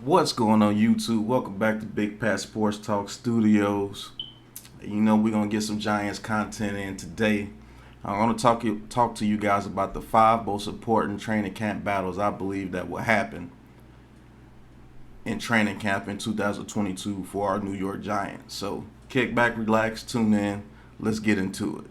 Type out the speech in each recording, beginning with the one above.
What's going on YouTube? Welcome back to Big Pat Sports Talk Studios. You know we're gonna get some Giants content in today. I'm gonna talk to you guys about the 5 most important training camp battles I believe that will happen in training camp in 2022 for our New York Giants. So kick back, relax, tune in. Let's get into it.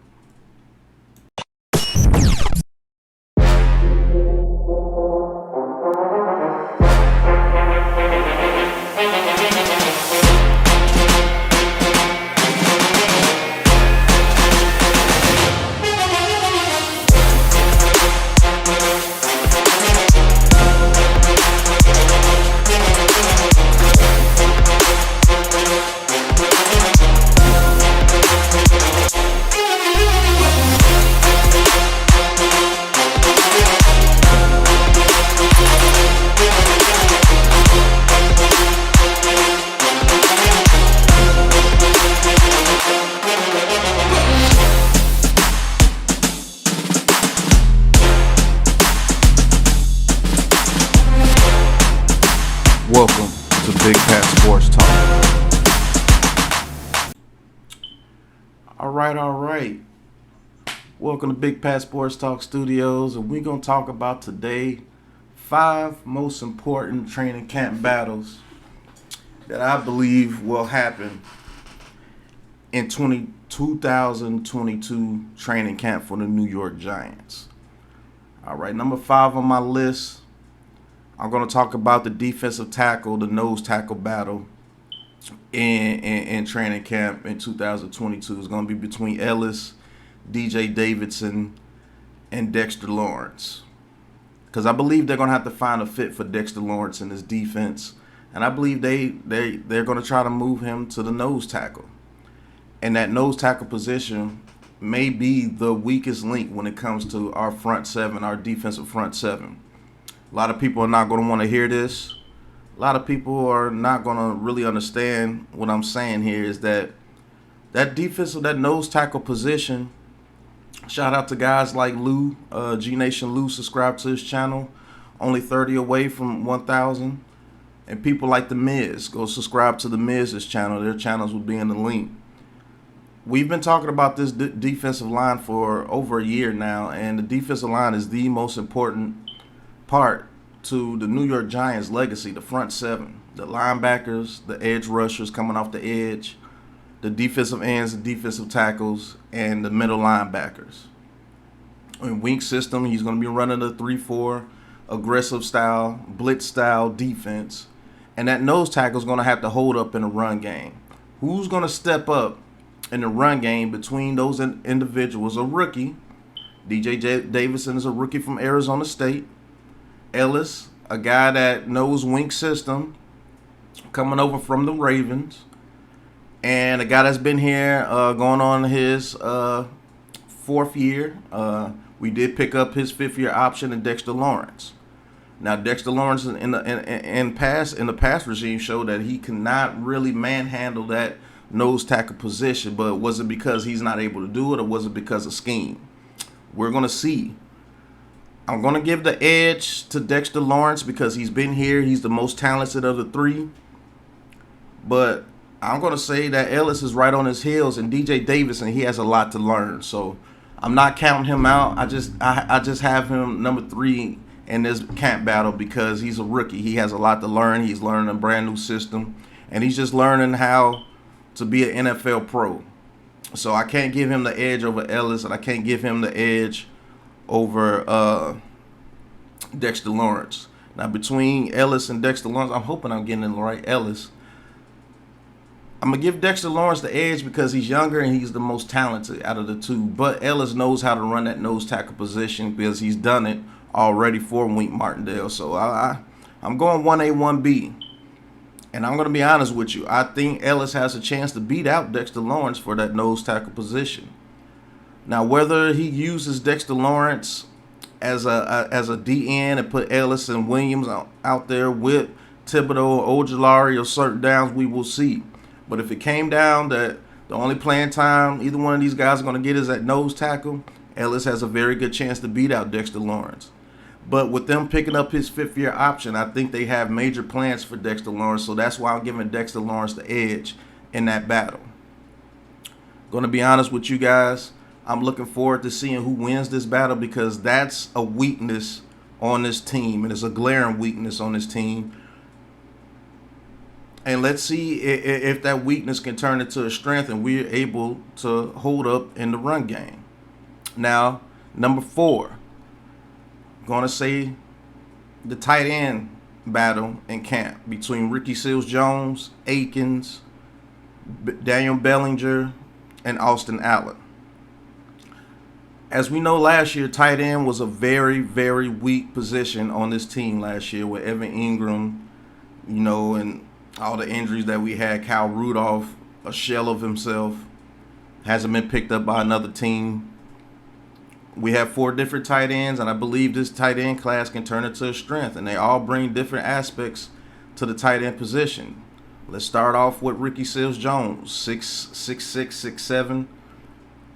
Welcome to Big Pat Sports Talk. All right. Welcome to Big Pat Sports Talk Studios, and we're going to talk about today 5 most important training camp battles that I believe will happen in 2022 training camp for the New York Giants. All right, number 5 on my list, I'm going to talk about the defensive tackle, the nose tackle battle in training camp in 2022. It's going to be between Ellis, DJ Davidson, and Dexter Lawrence. Because I believe they're going to have to find a fit for Dexter Lawrence in his defense. And I believe they're going to try to move him to the nose tackle. And that nose tackle position may be the weakest link when it comes to our front seven, our defensive front seven. A lot of people are not going to want to hear this. A lot of people are not going to really understand what I'm saying here is that defensive, that nose tackle position, shout out to guys like Lou, G Nation Lou, subscribe to his channel, only 30 away from 1,000. And people like The Miz, go subscribe to The Miz's channel. Their channels will be in the link. We've been talking about this defensive line for over a year now, and the defensive line is the most important part to the New York Giants legacy, the front seven, the linebackers, the edge rushers coming off the edge, the defensive ends, the defensive tackles, and the middle linebackers. In Wink system, he's going to be running a 3-4 aggressive style, blitz style defense, and that nose tackle is going to have to hold up in the run game. Who's going to step up in the run game between those individuals? A rookie, DJ Davidson is a rookie from Arizona State. Ellis, a guy that knows Wink system, coming over from the Ravens, and a guy that's been here going on his 4th year. We did pick up his 5th year option in Dexter Lawrence. Now Dexter Lawrence in the past regime showed that he cannot really manhandle that nose tackle position, but was it because he's not able to do it, or was it because of scheme? We're gonna see. I'm going to give the edge to Dexter Lawrence because he's been here. He's the most talented of the 3. But I'm going to say that Ellis is right on his heels, and DJ Davidson, he has a lot to learn. So I'm not counting him out. I just have him number 3 in this camp battle because he's a rookie. He has a lot to learn. He's learning a brand new system, and he's just learning how to be an NFL pro. So I can't give him the edge over Ellis, and I can't give him the edge over Dexter Lawrence. Now between Ellis and Dexter Lawrence, I'm hoping I'm getting it right. Ellis, I'm gonna give Dexter Lawrence the edge because he's younger and he's the most talented out of the 2. But Ellis knows how to run that nose tackle position because he's done it already for Wink Martindale. So I'm going 1A, 1B. And I'm gonna be honest with you. I think Ellis has a chance to beat out Dexter Lawrence for that nose tackle position. Now, whether he uses Dexter Lawrence as a DN and put Ellis and Williams out there with Thibodeau or Ojulari or certain downs, we will see. But if it came down that the only playing time either one of these guys are going to get is at nose tackle, Ellis has a very good chance to beat out Dexter Lawrence. But with them picking up his fifth-year option, I think they have major plans for Dexter Lawrence. So that's why I'm giving Dexter Lawrence the edge in that battle. Going to be honest with you guys, I'm looking forward to seeing who wins this battle, because that's a weakness on this team, and it's a glaring weakness on this team. And let's see if that weakness can turn into a strength and we're able to hold up in the run game. Now, number 4, going to say the tight end battle in camp between Ricky Seals-Jones, Akins, Daniel Bellinger, and Austin Allen. As we know, last year, tight end was a very, very weak position on this team last year with Evan Ingram, and all the injuries that we had. Kyle Rudolph, a shell of himself, hasn't been picked up by another team. We have 4 different tight ends, and I believe this tight end class can turn into a strength, and they all bring different aspects to the tight end position. Let's start off with Ricky Seals-Jones, 6'6", 6'7",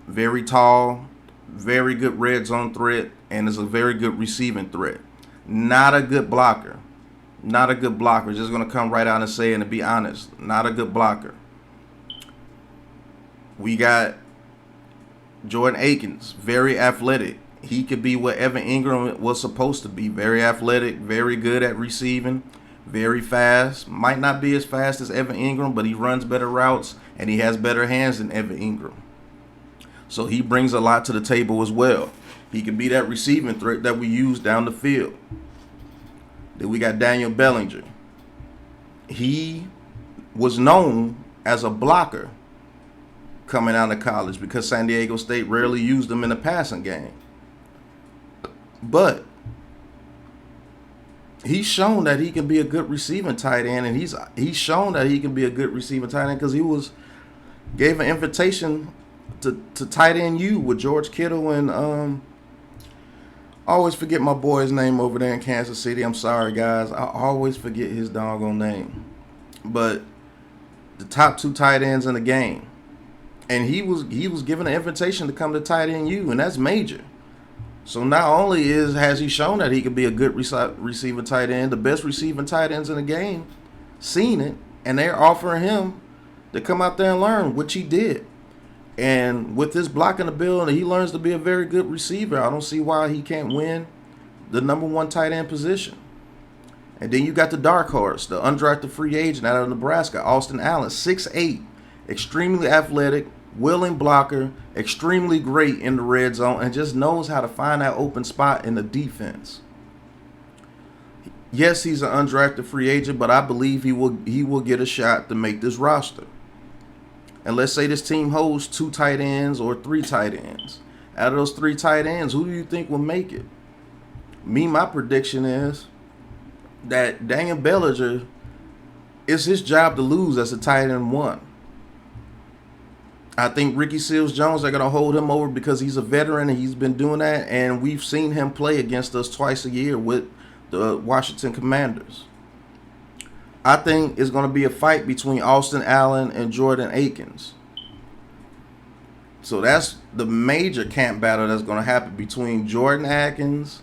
very tall, very good red zone threat, and is a very good receiving threat. Not a good blocker. Not a good blocker. Just going to come right out and say it and be honest. Not a good blocker. We got Jordan Akins, very athletic. He could be what Evan Ingram was supposed to be. Very athletic, very good at receiving, very fast. Might not be as fast as Evan Ingram, but he runs better routes, and he has better hands than Evan Ingram. So he brings a lot to the table as well. He can be that receiving threat that we use down the field. Then we got Daniel Bellinger. He was known as a blocker coming out of college because San Diego State rarely used him in the passing game. But he's shown that he can be a good receiving tight end, and he's shown that he can be a good receiving tight end because he gave an invitation to tight end U with George Kittle and I always forget my boy's name over there in Kansas City. I'm sorry, guys. I always forget his doggone name. But the top 2 tight ends in the game. And he was given an invitation to come to tight end U, and that's major. So not only has he shown that he could be a good receiving tight end, the best receiving tight ends in the game seen it, and they're offering him to come out there and learn, which he did. And with his blocking ability, he learns to be a very good receiver. I don't see why he can't win the number 1 tight end position. And then you got the dark horse, the undrafted free agent out of Nebraska, Austin Allen, 6'8", extremely athletic, willing blocker, extremely great in the red zone, and just knows how to find that open spot in the defense. Yes, he's an undrafted free agent, but I believe he will get a shot to make this roster. And let's say this team holds 2 tight ends or 3 tight ends. Out of those 3 tight ends, who do you think will make it? My prediction is that Daniel Bellinger, it's his job to lose as a tight end 1. I think Ricky Seals-Jones, they're going to hold him over because he's a veteran and he's been doing that. And we've seen him play against us twice a year with the Washington Commanders. I think it's going to be a fight between Austin Allen and Jordan Akins. So that's the major camp battle that's going to happen between Jordan Akins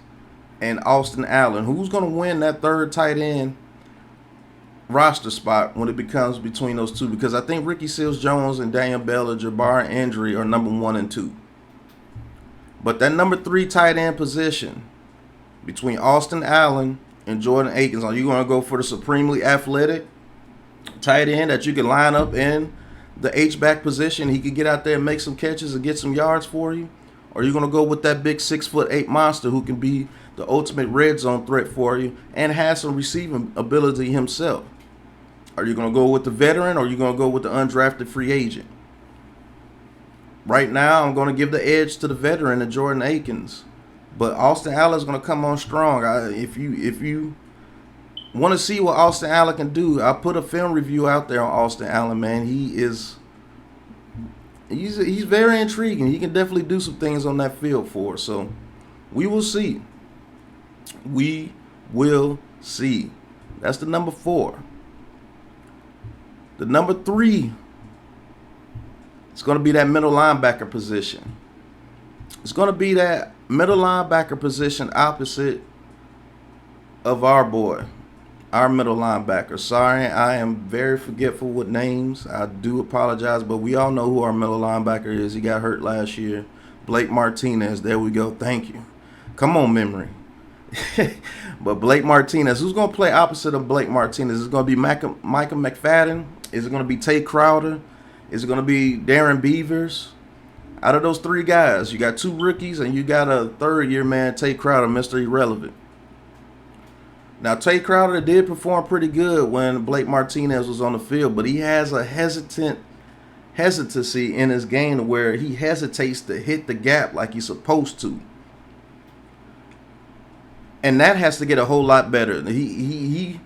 and Austin Allen. Who's going to win that 3rd tight end roster spot when it becomes between those 2? Because I think Ricky Seals-Jones and Daniel Bellinger, barring injury, are number 1 and 2. But that number 3 tight end position between Austin Allen and Jordan Akins, are you going to go for the supremely athletic tight end that you can line up in the H-back position? He could get out there and make some catches and get some yards for you? Or are you going to go with that big 6'8" monster who can be the ultimate red zone threat for you and has some receiving ability himself? Are you going to go with the veteran, or are you going to go with the undrafted free agent? Right now, I'm going to give the edge to the veteran and Jordan Akins. But Austin Allen is going to come on strong. If you want to see what Austin Allen can do, I put a film review out there on Austin Allen, man. He's very intriguing. He can definitely do some things on that field for us. So we will see. We will see. That's the number 4. The number 3 is going to be that middle linebacker position. It's going to be that middle linebacker position opposite of our boy, our middle linebacker. Sorry, I am very forgetful with names. I do apologize, but we all know who our middle linebacker is. He got hurt last year. Blake Martinez. There we go. Thank you. Come on, memory. But Blake Martinez, who's going to play opposite of Blake Martinez? Is it going to be Micah McFadden? Is it going to be Tay Crowder? Is it going to be Darren Beavers? Out of those three guys, you got two rookies and you got a third-year man, Tay Crowder, Mr. Irrelevant. Now, Tay Crowder did perform pretty good when Blake Martinez was on the field, but he has a hesitancy in his game where he hesitates to hit the gap like he's supposed to. And that has to get a whole lot better. He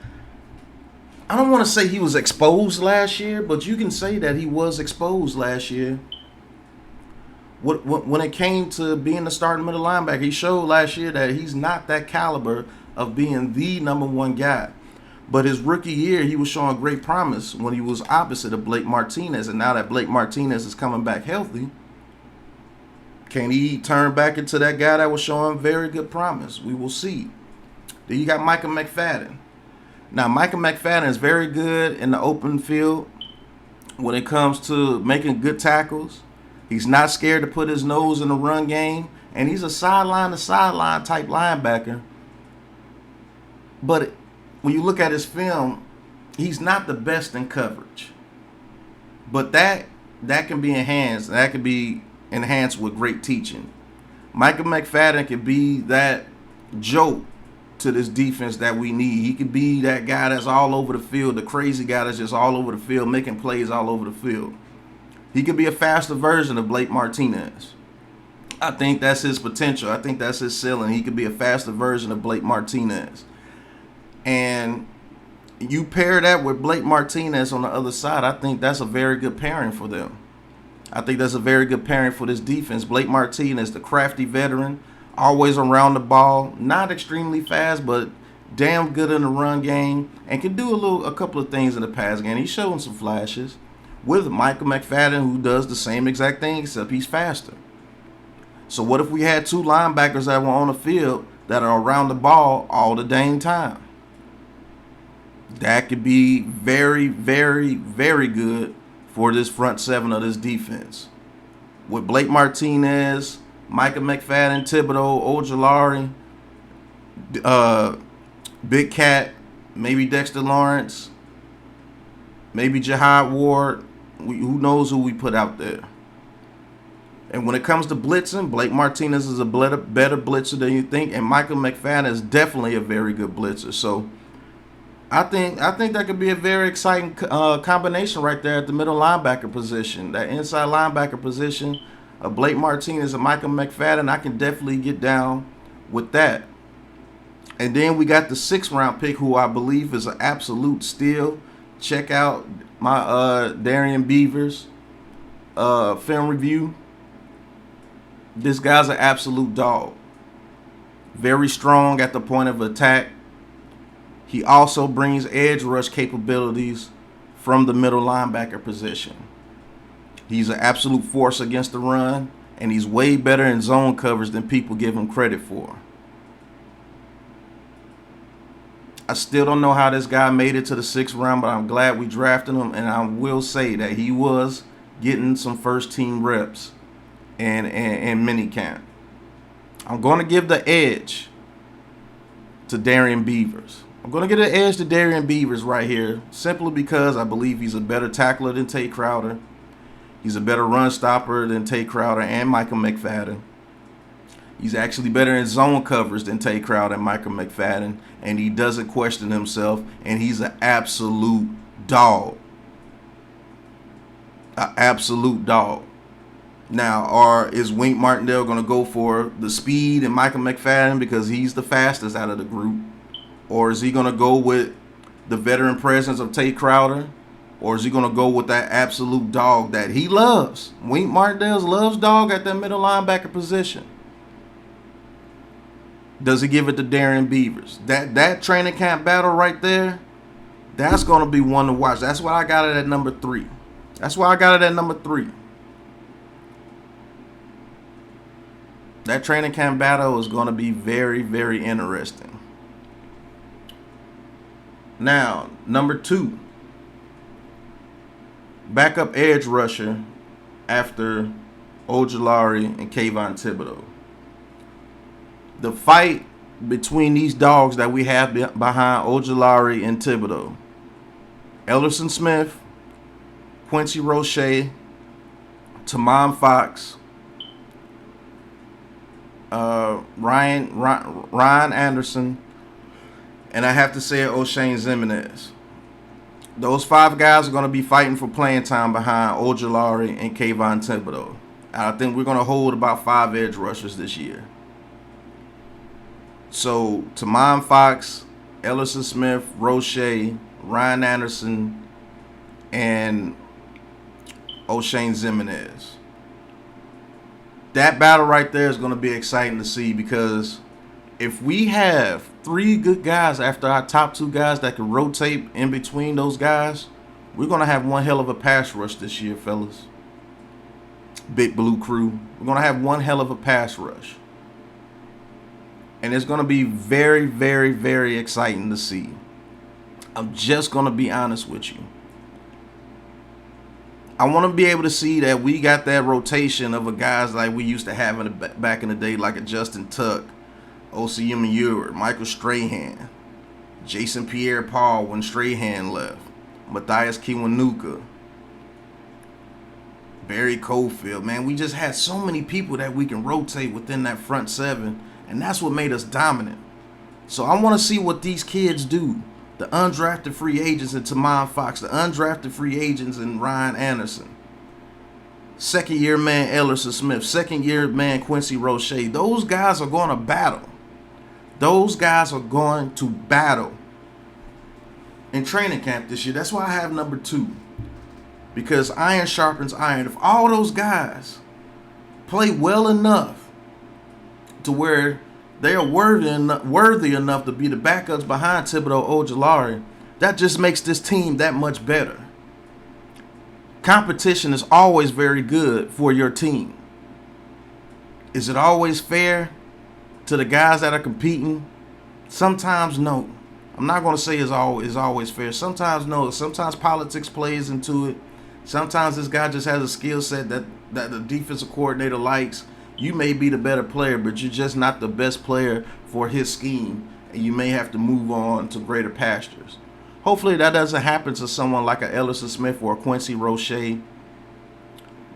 I don't want to say he was exposed last year, but you can say that he was exposed last year. When it came to being the starting middle linebacker, he showed last year that he's not that caliber of being the number one guy. But his rookie year, he was showing great promise when he was opposite of Blake Martinez. And now that Blake Martinez is coming back healthy, can he turn back into that guy that was showing very good promise? We will see. Then you got Micah McFadden. Now, Micah McFadden is very good in the open field when it comes to making good tackles. He's not scared to put his nose in the run game. And he's a sideline-to-sideline type linebacker. But when you look at his film, he's not the best in coverage. But that can be enhanced. That can be enhanced with great teaching. Micah McFadden could be that joke to this defense that we need. He could be that guy that's all over the field, the crazy guy that's just all over the field, making plays all over the field. He could be a faster version of Blake Martinez. I think that's his potential. I think that's his ceiling. He could be a faster version of Blake Martinez. And you pair that with Blake Martinez on the other side, I think that's a very good pairing for them. I think that's a very good pairing for this defense. Blake Martinez, the crafty veteran, always around the ball, not extremely fast, but damn good in the run game, and can do a couple of things in the pass game. He's showing some flashes with Micah McFadden, who does the same exact thing, except he's faster. So what if we had two linebackers that were on the field that are around the ball all the dang time? That could be very, very, very good for this front seven of this defense. With Blake Martinez, Micah McFadden, Thibodeau, Ojulari, Big Cat, maybe Dexter Lawrence, maybe Jihad Ward. Who knows who we put out there? And when it comes to blitzing, Blake Martinez is a better blitzer than you think, and Micah McFadden is definitely a very good blitzer. So I think that could be a very exciting combination right there at the middle linebacker position. That inside linebacker position of Blake Martinez and Micah McFadden, I can definitely get down with that. And then we got the 6th round pick, who I believe is an absolute steal. Check out my Darren Beavers film review. This guy's an absolute dog. Very strong at the point of attack. He also brings edge rush capabilities from the middle linebacker position. He's an absolute force against the run, and he's way better in zone coverage than people give him credit for. I still don't know how this guy made it to the 6th round, but I'm glad we drafted him, and I will say that he was getting some first-team reps in minicamp. I'm going to give the edge to Darren Beavers. I'm going to get an edge to Darren Beavers right here, simply because I believe he's a better tackler than Tay Crowder. He's a better run stopper than Tay Crowder and Micah McFadden. He's actually better in zone coverage than Tay Crowder and Micah McFadden, and he doesn't question himself, and he's an absolute dog. An absolute dog. Now, is Wink Martindale going to go for the speed and Micah McFadden because he's the fastest out of the group? Or is he going to go with the veteran presence of Tay Crowder? Or is he going to go with that absolute dog that he loves? Wink Martindale loves dog at that middle linebacker position. Does he give it to Darren Beavers? That training camp battle right there, that's going to be one to watch. That's why I got it at number 3. That training camp battle is going to be very, very interesting. Now, number 2, backup edge rusher after Ojulari and Kayvon Thibodeau. The fight between these dogs that we have behind Ojulari and Thibodeau: Ellerson Smith, Quincy Roche, Tamon Fox, Ryan Anderson, and I have to say O'Shane Ximines. Those 5 guys are going to be fighting for playing time behind Ojulari and Kayvon Thibodeau. I think we're going to hold about 5 edge rushers this year. So, Tamon Fox, Ellerson Smith, Roche, Ryan Anderson, and O'Shane Ximines. That battle right there is going to be exciting to see, because if we have 3 good guys after our top 2 guys that can rotate in between those guys, we're going to have one hell of a pass rush this year, fellas. Big Blue Crew. We're going to have one hell of a pass rush. And it's going to be very, very, very exciting to see. I'm just going to be honest with you. I want to be able to see that we got that rotation of a guys like we used to have back in the day, like a Justin Tuck, O.C.M. Ewert, Michael Strahan, Jason Pierre-Paul when Strahan left, Matthias Kiwanuka, Barry Cofield. Man, we just had so many people that we can rotate within that front 7, and that's what made us dominant. So I want to see what these kids do. The undrafted free agents in Tamon Fox, the undrafted free agents in Ryan Anderson, second-year man Ellerson Smith, second-year man Quincy Roche. Those guys are going to battle. Those guys are going to battle in training camp this year. That's why I have number 2. Because iron sharpens iron. If all those guys play well enough to where they are worthy enough to be the backups behind Thibodeau Ojulari, that just makes this team that much better. Competition is always very good for your team. Is it always fair to the guys that are competing? Sometimes no. I'm not going to say it's always fair. Sometimes no. Sometimes politics plays into it. Sometimes this guy just has a skill set that the defensive coordinator likes. You may be the better player, but you're just not the best player for his scheme, and you may have to move on to greater pastures. Hopefully that doesn't happen to someone like a Ellerson Smith or a Quincy Roche.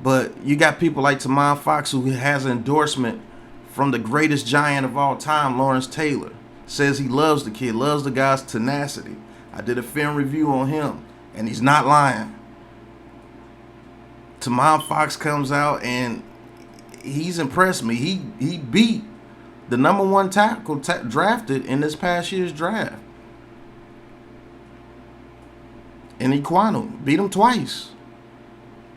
But you got people like Tamon Fox, who has an endorsement from the greatest giant of all time, Lawrence Taylor. Says he loves the kid, loves the guy's tenacity. I did a film review on him, and he's not lying. Tamon Fox comes out and he's impressed me. He beat the number 1 tackle drafted in this past year's draft. And Iquanu beat him twice.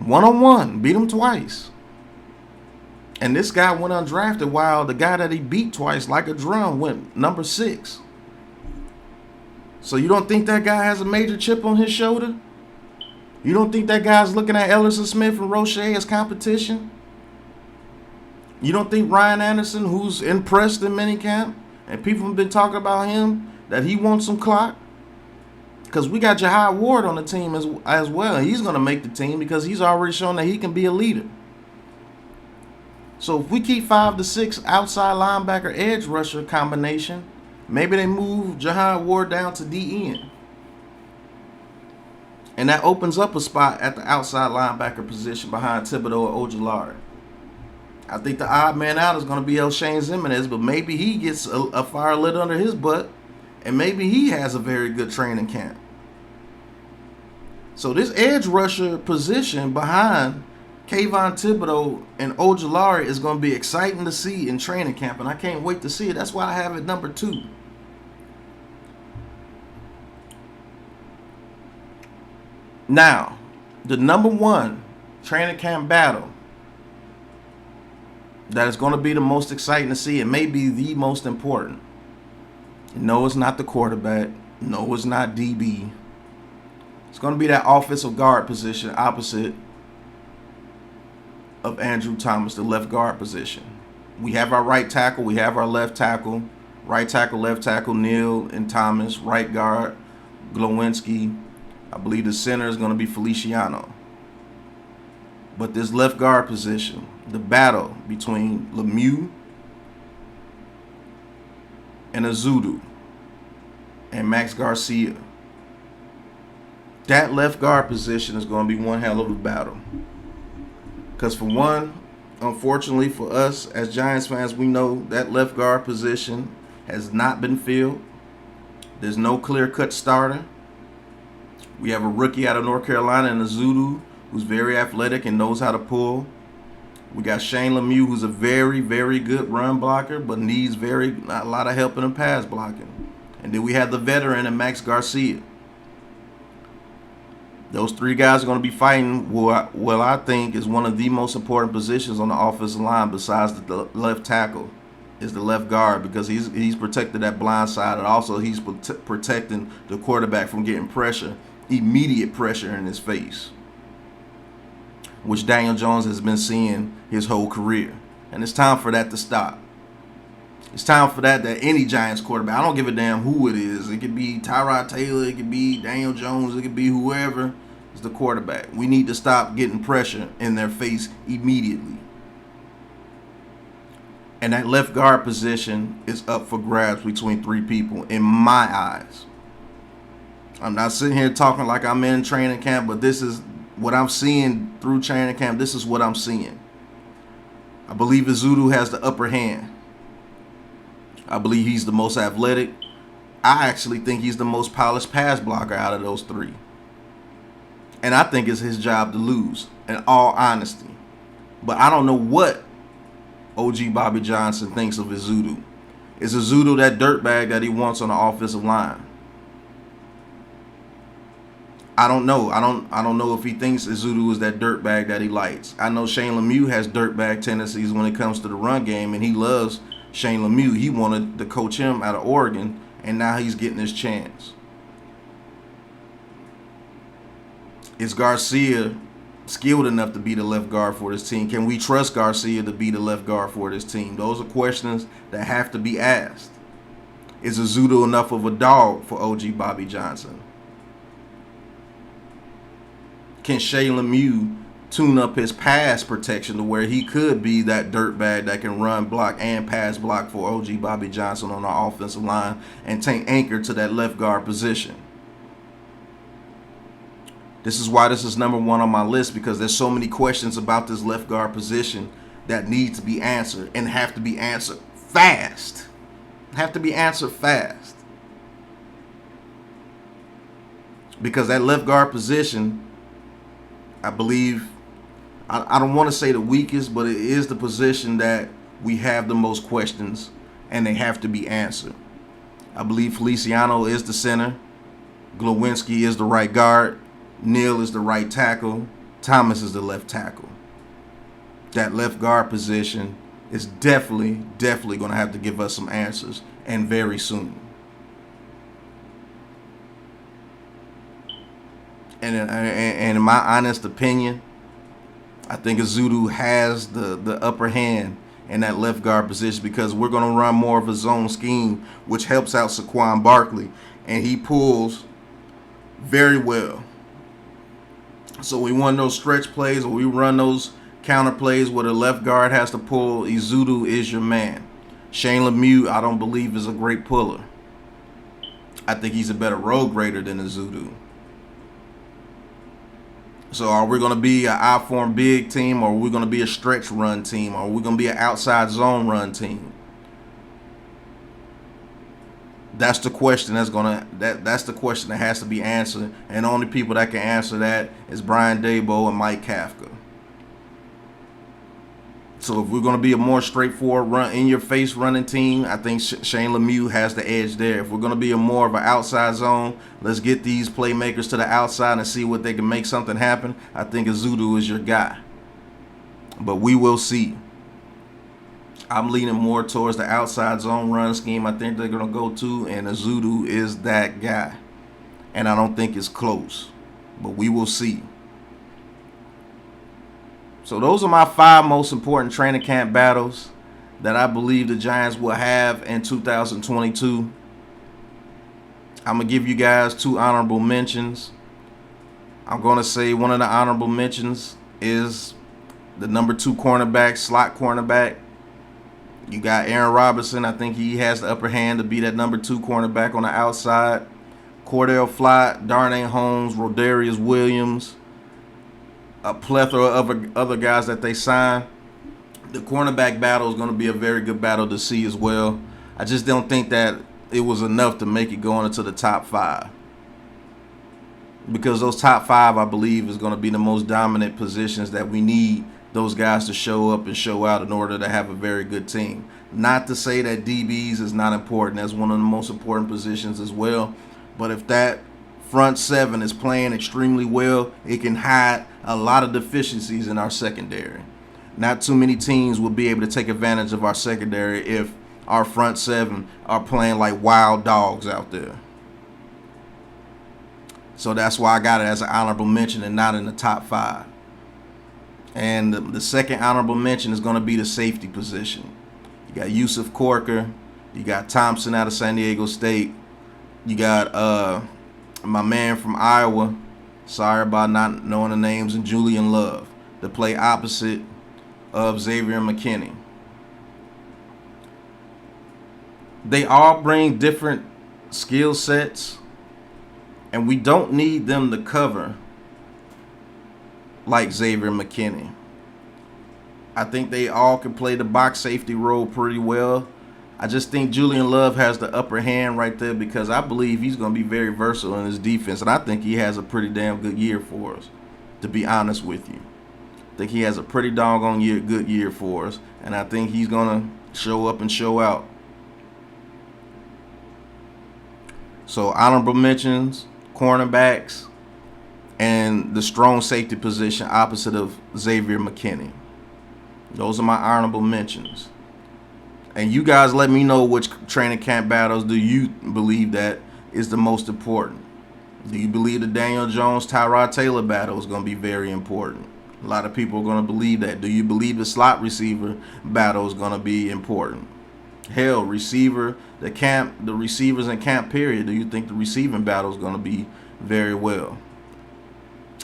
1-on-1, beat him twice. And this guy went undrafted, while the guy that he beat twice, like a drum, went number 6. So you don't think that guy has a major chip on his shoulder? You don't think that guy's looking at Ellerson Smith and Roche as competition? You don't think Ryan Anderson, who's impressed in minicamp, and people have been talking about him, that he wants some clock? Because we got Jahai Ward on the team as well. And he's going to make the team because he's already shown that he can be a leader. So if we keep 5 to 6 outside linebacker edge rusher combination, maybe they move Jahai Ward down to DN. And that opens up a spot at the outside linebacker position behind Thibodeau or Ojulari. I think the odd man out is going to be O'Shane Ximines, but maybe he gets a fire lit under his butt, and maybe he has a very good training camp. So this edge rusher position behind Kayvon Thibodeau and Ojulari is going to be exciting to see in training camp, and I can't wait to see it. That's why I have it number 2. Now, the number 1 training camp battle that is going to be the most exciting to see, and maybe the most important. No, it's not the quarterback. No, it's not DB. It's going to be that offensive guard position opposite of Andrew Thomas, the left guard position. We have our right tackle. We have our left tackle. Right tackle, left tackle, Neal and Thomas. Right guard, Glowinski. I believe the center is going to be Feliciano. But this left guard position, the battle between Lemieux and Azudu and Max Garcia, that left guard position is going to be one hell of a battle. Because for one, unfortunately for us as Giants fans, we know that left guard position has not been filled. There's no clear-cut starter. We have a rookie out of North Carolina in Azudu who's very athletic and knows how to pull. We got Shane Lemieux, who's a very, very good run blocker, but needs a lot of help in the pass blocking. And then we have the veteran and Max Garcia. Those three guys are going to be fighting what I think is one of the most important positions on the offensive line besides the left tackle, is the left guard, because he's protected that blind side, and also he's protecting the quarterback from getting pressure, immediate pressure in his face, which Daniel Jones has been seeing his whole career. And it's time for that to stop. It's time for that any Giants quarterback, I don't give a damn who it is. It could be Tyrod Taylor, it could be Daniel Jones, it could be whoever is the quarterback. We need to stop getting pressure in their face immediately. And that left guard position is up for grabs between three people, in my eyes. I'm not sitting here talking like I'm in training camp, but this is what I'm seeing through training camp. This is what I'm seeing. I believe Azudu has the upper hand. I believe he's the most athletic. I actually think he's the most polished pass blocker out of those three. And I think it's his job to lose, in all honesty. But I don't know what OG Bobby Johnson thinks of Azudu. Is Azudu that dirtbag that he wants on the offensive line? I don't know. I don't know if he thinks Azudu is that dirtbag that he likes. I know Shane Lemieux has dirtbag tendencies when it comes to the run game, and he loves Shane Lemieux. He wanted to coach him out of Oregon, and now he's getting his chance. Is Garcia skilled enough to be the left guard for this team? Can we trust Garcia to be the left guard for this team? Those are questions that have to be asked. Is Azudu enough of a dog for OG Bobby Johnson? Can Shane Lemieux tune up his pass protection to where he could be that dirtbag that can run, block, and pass block for OG Bobby Johnson on the offensive line and take anchor to that left guard position? This is why this is number one on my list, because there's so many questions about this left guard position that need to be answered and have to be answered fast. Have to be answered fast. Because that left guard position, I believe, I don't want to say the weakest, but it is the position that we have the most questions and they have to be answered. I believe Feliciano is the center. Glowinski is the right guard. Neal is the right tackle. Thomas is the left tackle. That left guard position is definitely going to have to give us some answers, and very soon. And in my honest opinion, I think Azudu has the upper hand in that left guard position, because we're going to run more of a zone scheme, which helps out Saquon Barkley, and he pulls very well. So we run those stretch plays, or we run those counter plays where the left guard has to pull. Azudu is your man. Shane Lemieux, I don't believe, is a great puller. I think he's a better road grader than Azudu. So are we going to be an I-form big team, or are we going to be a stretch run team, or are we going to be an outside zone run team? That's the question that's the question that has to be answered, and the only people that can answer that is Brian Daboll and Mike Kafka. So if we're going to be a more straightforward run, in-your-face running team, I think Shane Lemieux has the edge there. If we're going to be a more of an outside zone, let's get these playmakers to the outside and see what they can make something happen. I think Azudu is your guy. But we will see. I'm leaning more towards the outside zone run scheme. I think they're going to go to, and Azudu is that guy. And I don't think it's close. But we will see. So those are my 5 most important training camp battles that I believe the Giants will have in 2022. I'm going to give you guys 2 honorable mentions. I'm going to say one of the honorable mentions is the number 2 cornerback, slot cornerback. You got Aaron Robinson. I think he has the upper hand to be that number 2 cornerback on the outside. Cordell Flott, Darnay Holmes, Rodarius Williams, a plethora of other guys that they signed. The cornerback battle is going to be a very good battle to see as well. I just don't think that it was enough to make it going into the top 5. Because those top 5, I believe, is going to be the most dominant positions that we need those guys to show up and show out in order to have a very good team. Not to say that DBs is not important. That's one of the most important positions as well. But if that front 7 is playing extremely well, it can hide a lot of deficiencies in our secondary. Not too many teams will be able to take advantage of our secondary if our front 7 are playing like wild dogs out there. So that's why I got it as an honorable mention and not in the top 5. And the second honorable mention is going to be the safety position. You got Yusuf Corker. You got Thompson out of San Diego State. You got my man from Iowa. Sorry about not knowing the names. And Julian Love to play opposite of Xavier McKinney. They all bring different skill sets. And we don't need them to cover like Xavier McKinney. I think they all can play the box safety role pretty well. I just think Julian Love has the upper hand right there because I believe he's going to be very versatile in his defense. And I think he has a pretty damn good year for us, to be honest with you. I think he has a pretty doggone good year for us. And I think he's going to show up and show out. So honorable mentions, cornerbacks, and the strong safety position opposite of Xavier McKinney. Those are my honorable mentions. And you guys let me know which training camp battles do you believe that is the most important. Do you believe the Daniel Jones, Tyrod Taylor battle is going to be very important? A lot of people are going to believe that. Do you believe the slot receiver battle is going to be important? Hell, the receivers in camp period. Do you think the receiving battle is going to be very well?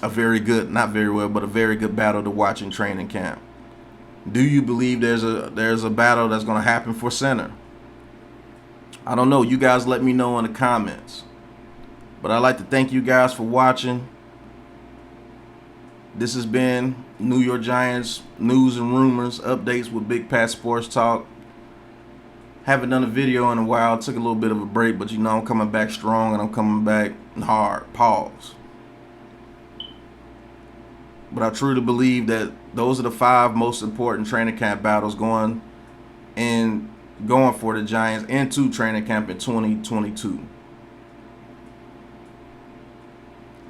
A very good, not very well, but a very good battle to watch in training camp. Do you believe there's a battle that's going to happen for center? I don't know. You guys let me know in the comments. But I'd like to thank you guys for watching. This has been New York Giants news and rumors, updates with Big Pat Sports Talk. Haven't done a video in a while. Took a little bit of a break, but you know I'm coming back strong and I'm coming back hard. Pause. But I truly believe that those are the 5 most important training camp battles going for the Giants into training camp in 2022.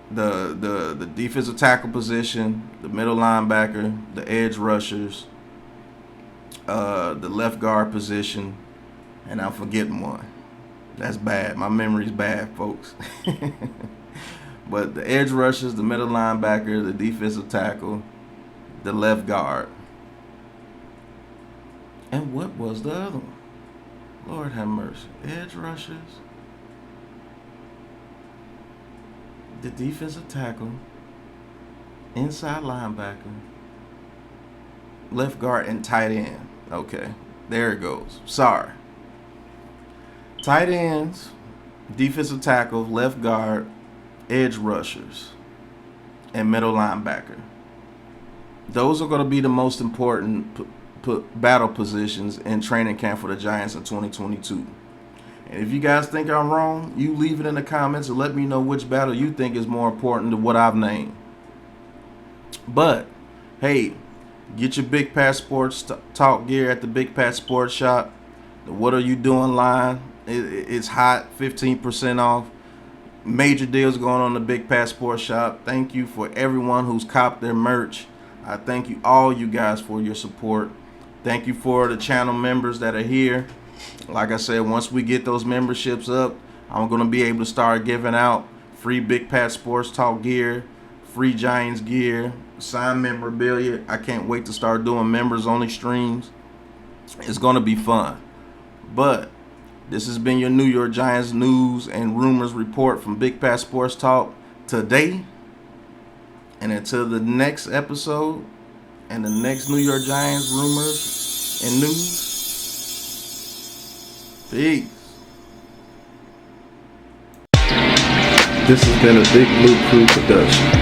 The defensive tackle position, the middle linebacker, the edge rushers, the left guard position, and I'm forgetting one. That's bad. My memory's bad, folks. But the edge rushers, the middle linebacker, the defensive tackle, the left guard. And what was the other one? Lord have mercy. Edge rushers, the defensive tackle, inside linebacker, left guard, and tight end. Okay, there it goes. Sorry. Tight ends, defensive tackle, left guard, edge rushers, and middle linebacker. Those are going to be the most important battle positions in training camp for the Giants in 2022. And if you guys think I'm wrong, you leave it in the comments and let me know which battle you think is more important than what I've named. But, hey, get your Big Pat Sports Talk gear at the Big Pat Sports Shop. The What Are You Doing line, it's hot, 15% off. Major deals going on in the Big Pat Sports Shop. Thank you for everyone who's copped their merch. I thank you all you guys for your support. Thank you for the channel members that are here. Like I said, once we get those memberships up, I'm going to be able to start giving out free Big Pat Sports Talk gear, free Giants gear, signed memorabilia. I can't wait to start doing members only streams. It's going to be fun. But This has been your New York Giants news and rumors report from Big Pat Sports Talk today. And until the next episode and the next New York Giants rumors and news, peace. This has been a Big Blue Crew production.